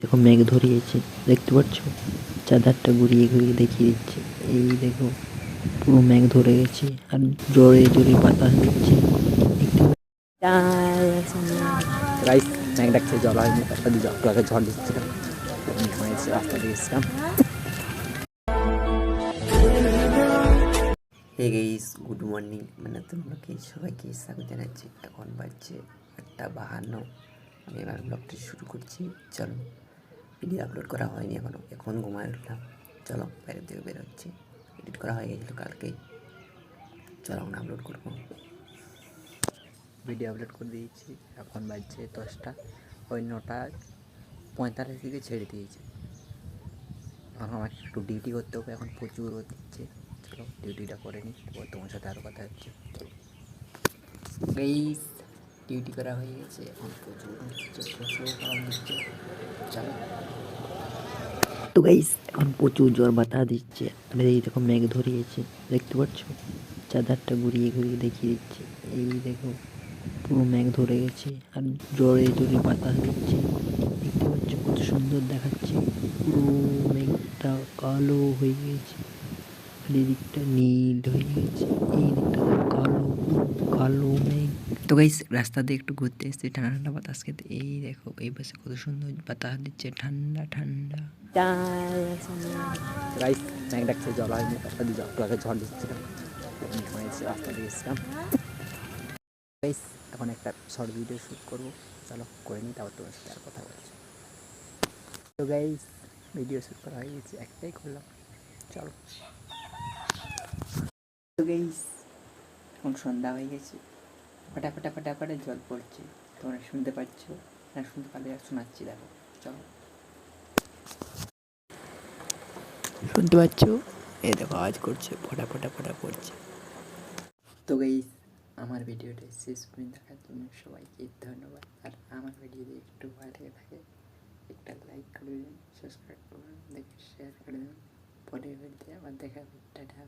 দেখো মেঘ ধরিয়েছে, দেখতে পাচ্ছ? চাঁদারটা ঘুরিয়ে ঘুরিয়ে দেখিয়ে দিচ্ছে। এই দেখো পুরো মেঘ ধরে গেছে আর জোরে জোরে বাতাস দিচ্ছে। গাইস মেঘ ডাকছে, জল হয়নি, রাস্তা দিয়ে জল ঝড় দিচ্ছিল। রাস্তা দিয়ে এসছিলাম। Hey guys, good morning. মানে তোমরাকে সবাইকে স্বাগত জানাচ্ছি। এখন বাজছে 8:52। আমি এবার ব্লগটি শুরু করছি। চলো, ভিডিও আপলোড করা হয়নি এখনও, এখন ঘুমায় উঠলাম। চলো বাইরের দিকে বেরোচ্ছি। এডিট করা হয়ে গেছিলো কালকেই। চলো এখন আপলোড করবো। ভিডিও আপলোড করে দিয়েছি। এখন বাজছে 10টা, ওই 9:45 দিকে ছেড়ে দিয়েছি। এখন আমার একটু ডিউটি করতে হবে, এখন প্রচুর রোদ দিচ্ছে। চলো ডিউটিটা করে নিই, তোমার সাথে আরও কথা হচ্ছে। চলো গাইস, ডিউটি করা হয়ে গেছে, এখন প্রচুর গরম দিচ্ছে। চলো তো গাইস, এখন প্রচুর জোর বাতাস দিচ্ছে। আর এই দেখো মেঘ ধরিয়েছে, দেখতে পাচ্ছ? চাঁদারটা ঘুরিয়ে ঘুরিয়ে দেখিয়ে দিচ্ছে। এই দেখো পুরো মেঘ ধরে গেছে আর জোরে জোরে বাতাস দিচ্ছে। দেখতে পাচ্ছ কত সুন্দর দেখাচ্ছে? পুরো মেঘটা কালো হয়ে গেছে আর এদিকটা নীল হয়ে গেছে, এই দিকটা কালো, পুরো কালো মেঘ। তো গাইস, রাস্তা দিয়ে একটু ঘুরতে এসেছি ঠান্ডা ঠান্ডা বাতাস খেতে। এই দেখো এই পাশে কত সুন্দর বাতাস দিচ্ছে, ঠান্ডা ঠান্ডা। গাইস মেঘ ডাকছে, জল হয়নি, রাস্তা দিয়ে ঝড় দিচ্ছিল। রাস্তা দিয়ে এসছিলাম। গাইস এখন একটা শর্ট ভিডিও শ্যুট করবো, চলো করে নিই, তারপর তোমার সাথে আর কথা বলছি। তো গাইস, ভিডিও শ্যুট করা হয়ে গেছে, একটাই করলাম। চলো। তো গাইস, এখন সন্ধ্যা হয়ে গেছে, ফটাফটা ফটাফটে জল পড়ছে। তোমরা শুনতে পাচ্ছ না? শুনতে পারলে আর শোনাচ্ছি, দেখো। চলো, শুনতে পাচ্ছ? এই দেখো আওয়াজ করছে, ফটা ফটা ফটা পড়ছে। তো গাইস, আমার ভিডিওটা শেষ পর্যন্ত দেখার জন্য সবাইকে ধন্যবাদ। আর আমার ভিডিও যদি একটু ভালো লেগে থাকে, একটা লাইক করে দেবেন, সাবস্ক্রাইব করবেন, দেখে শেয়ার করে দেবেন। পরের ভিডিওতে আবার দেখা হবে। টাটা।